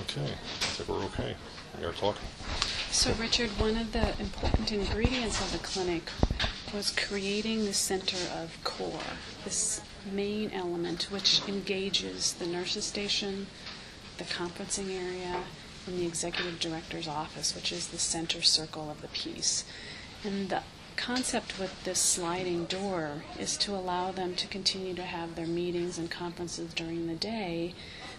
Okay, I think we're okay. You're talking. So, Richard, one of the important ingredients of the clinic was creating the center of core, this main element which engages the nurse's station, the conferencing area, and the executive director's office, which is the center circle of the piece. And the concept with this sliding door is to allow them to continue to have their meetings and conferences during the day,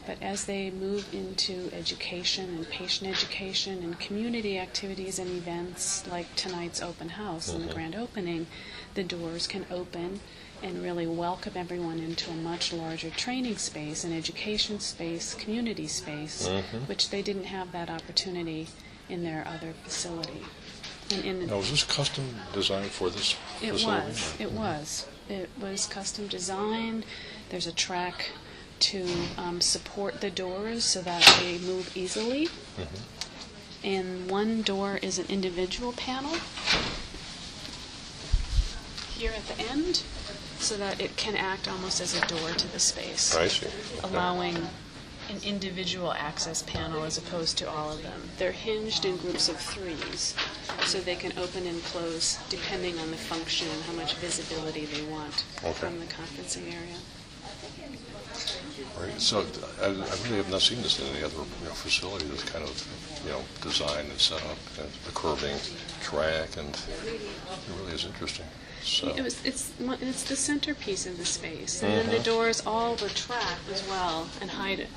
but as they move into education and patient education and community activities and events like tonight's open house and the grand opening, the doors can open and really welcome everyone into a much larger training space, an education space, community space, which they didn't have that opportunity in their other facility. Now, was this custom designed for this facility? It was custom designed. There's a track to support the doors so that they move easily. And one door is an individual panel here at the end, so that it can act almost as a door to the space. I see. Allowing an individual access panel as opposed to all of them. They're hinged in groups of threes, so they can open and close depending on the function and how much visibility they want from the conferencing area. Right. So I really have not seen this in any other facility. This kind of design and setup, and the curving track, and it really is interesting. So It's the centerpiece of the space, and then the doors all retract as well and hide it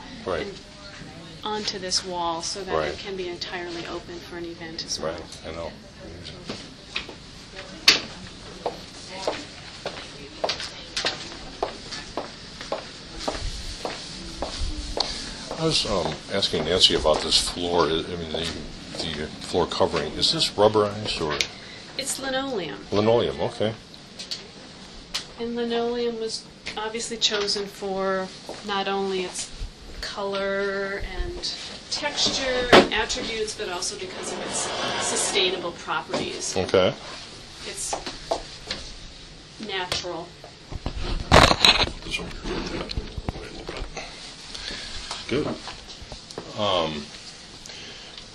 onto this wall so that it can be entirely open for an event as well. Right, I know. I was asking Nancy about this floor. I mean, the floor covering. Is this rubberized or? It's linoleum. Linoleum, okay. And linoleum was obviously chosen for not only its color and texture and attributes, but also because of its sustainable properties. Okay. It's natural. Good.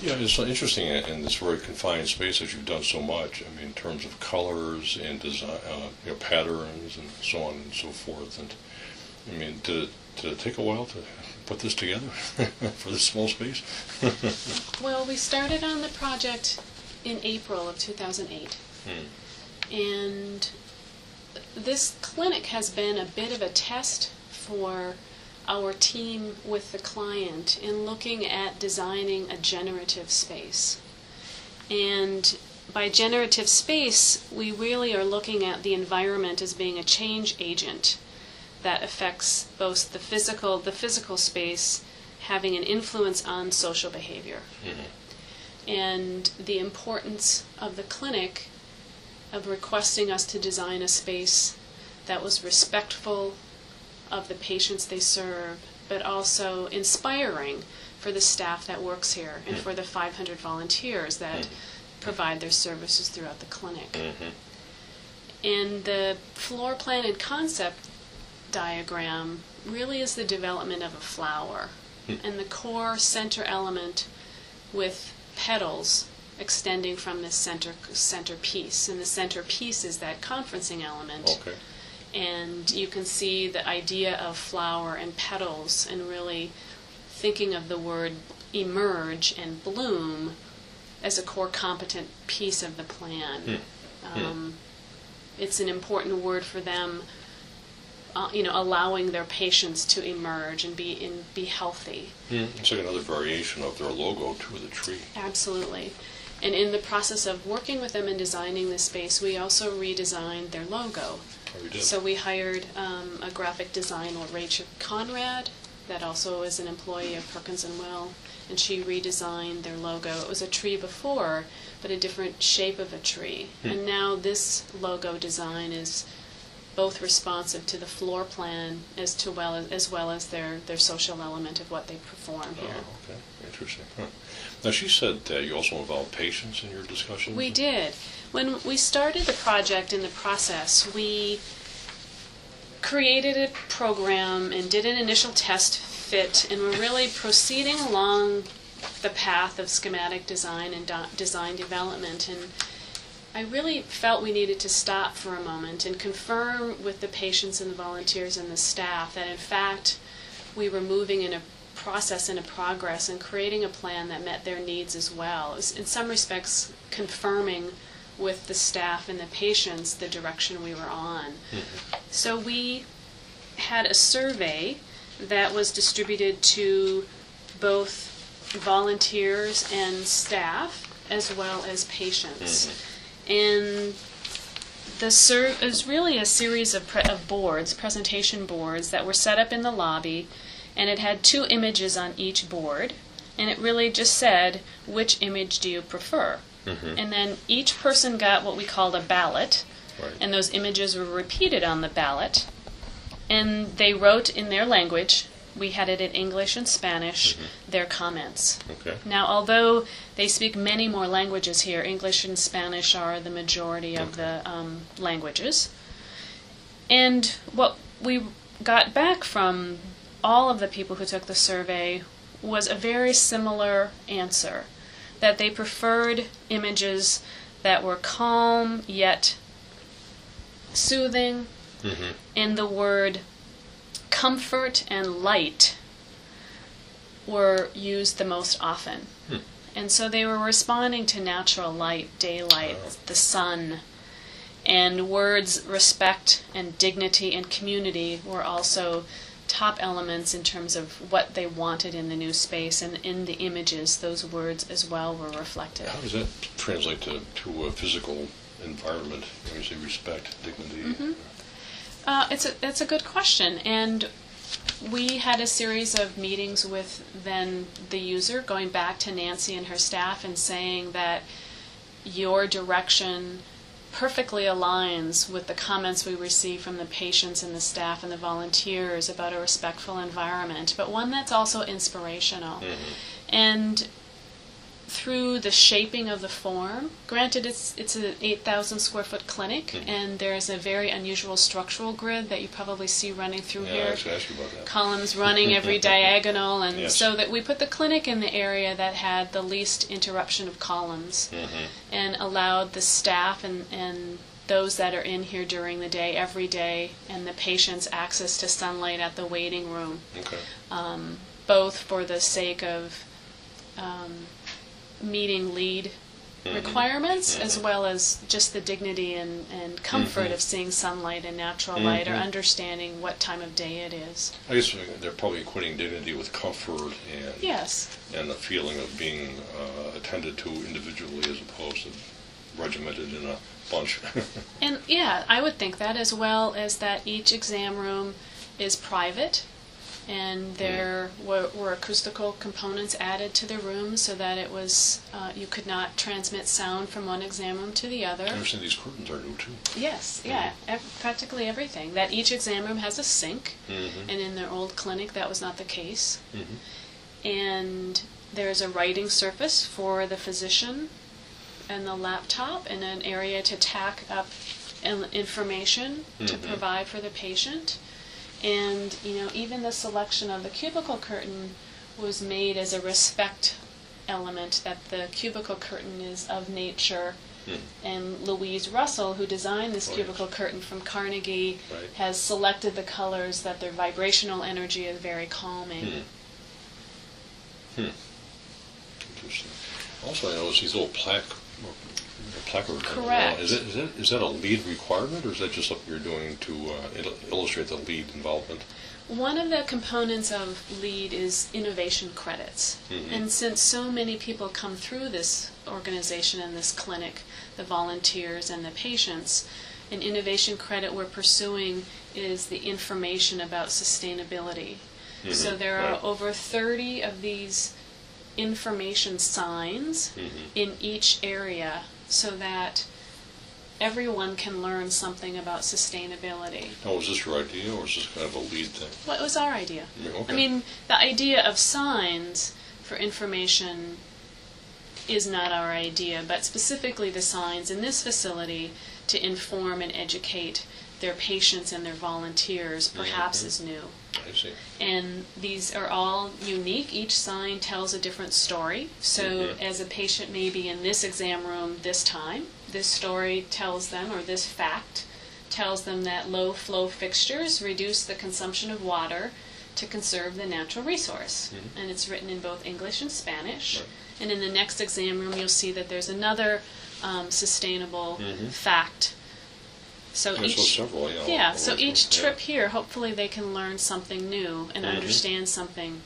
Yeah, it's interesting in this very confined space that you've done so much. I mean, in terms of colors and design, patterns and so on and so forth. And I mean, did it take a while to put this together for this small space? Well, we started on the project in April of 2008, and this clinic has been a bit of a test for our team with the client in looking at designing a generative space. And by generative space, we really are looking at the environment as being a change agent that affects both the physical space having an influence on social behavior. And the importance of the clinic of requesting us to design a space that was respectful of the patients they serve, but also inspiring for the staff that works here and for the 500 volunteers that provide their services throughout the clinic. And the floor plan and concept diagram really is the development of a flower, and the core center element with petals extending from this centerpiece, and the centerpiece is that conferencing element. And you can see the idea of flower and petals, and really thinking of the word emerge and bloom as a core competent piece of the plan. It's an important word for them, allowing their patients to emerge and be healthy. It's like another variation of their logo to the tree. Absolutely. And in the process of working with them and designing this space, we also redesigned their logo. So we hired a graphic designer, Rachel Conrad, that also is an employee of Perkins & Will, and she redesigned their logo. It was a tree before, but a different shape of a tree. And now this logo design is both responsive to the floor plan as well as their social element of what they perform here. Oh, okay. Interesting. Now, she said that you also involved patients in your discussion? We did. When we started the project in the process, we created a program and did an initial test fit, and we're really proceeding along the path of schematic design and design development. And I really felt we needed to stop for a moment and confirm with the patients and the volunteers and the staff that in fact we were moving in a process and a progress and creating a plan that met their needs as well. It was in some respects confirming with the staff and the patients the direction we were on. Mm-hmm. So we had a survey that was distributed to both volunteers and staff as well as patients. Mm-hmm. And it was really a series of boards, presentation boards, that were set up in the lobby, and it had 2 images on each board, and it really just said, which image do you prefer? Mm-hmm. And then each person got what we called a ballot, right. And those images were repeated on the ballot, and they wrote in their language, we had it in English and Spanish, mm-hmm. their comments. Okay. Now, although they speak many more languages here, English and Spanish are the majority of the languages. And what we got back from all of the people who took the survey was a very similar answer, that they preferred images that were calm yet soothing, mm-hmm. and the word comfort and light were used the most often. Hmm. And so they were responding to natural light, daylight, the sun, and words respect and dignity and community were also top elements in terms of what they wanted in the new space, and in the images those words as well were reflected. How does that translate to a physical environment when you say respect, dignity? Mm-hmm. It's a good question, and we had a series of meetings with then the user, going back to Nancy and her staff and saying that your direction perfectly aligns with the comments we receive from the patients and the staff and the volunteers about a respectful environment, but one that's also inspirational. Mm-hmm. And through the shaping of the form, granted it's an 8,000 square foot clinic, mm-hmm. and there's a very unusual structural grid that you probably see running through here. I was ask you about that. Columns running every diagonal, and yes. so that we put the clinic in the area that had the least interruption of columns, mm-hmm. and allowed the staff and those that are in here during the day, every day, and the patients access to sunlight at the waiting room. Okay. Both for the sake of meeting lead mm-hmm. requirements, mm-hmm. as well as just the dignity and comfort mm-hmm. of seeing sunlight and natural mm-hmm. light, or understanding what time of day it is. I guess they're probably equating dignity with comfort and yes. and the feeling of being attended to individually as opposed to regimented in a bunch. And yeah, I would think that, as well as that each exam room is private, and there were acoustical components added to the room so that it was you could not transmit sound from one exam room to the other. I understand these curtains are new too. Yes, yeah, practically everything. That each exam room has a sink, mm-hmm. and in their old clinic that was not the case. Mm-hmm. And there's a writing surface for the physician and the laptop, and an area to tack up information mm-hmm. to provide for the patient. And, even the selection of the cubicle curtain was made as a respect element, that the cubicle curtain is of nature. Mm. And Louise Russell, who designed this cubicle curtain from Carnegie, has selected the colors that their vibrational energy is very calming. Interesting. Also, I noticed these little placard. Correct. Is that a lead requirement, or is that just something you're doing to illustrate the lead involvement? One of the components of LEAD is innovation credits. Mm-hmm. And since so many people come through this organization and this clinic, the volunteers and the patients, an innovation credit we're pursuing is the information about sustainability. Mm-hmm. So there are over 30 of these information signs mm-hmm. in each area, so that everyone can learn something about sustainability. Oh, was this your idea, or was this kind of a lead thing? Well, it was our idea. Okay. I mean, the idea of signs for information is not our idea, but specifically the signs in this facility to inform and educate their patients and their volunteers perhaps is new. I see. And these are all unique. Each sign tells a different story. So as a patient may be in this exam room this time, this story tells them, or this fact tells them, that low flow fixtures reduce the consumption of water to conserve the natural resource. And it's written in both English and Spanish. Right. And in the next exam room you'll see that there's another sustainable fact. So each, several, so each trip here, hopefully they can learn something new and understand something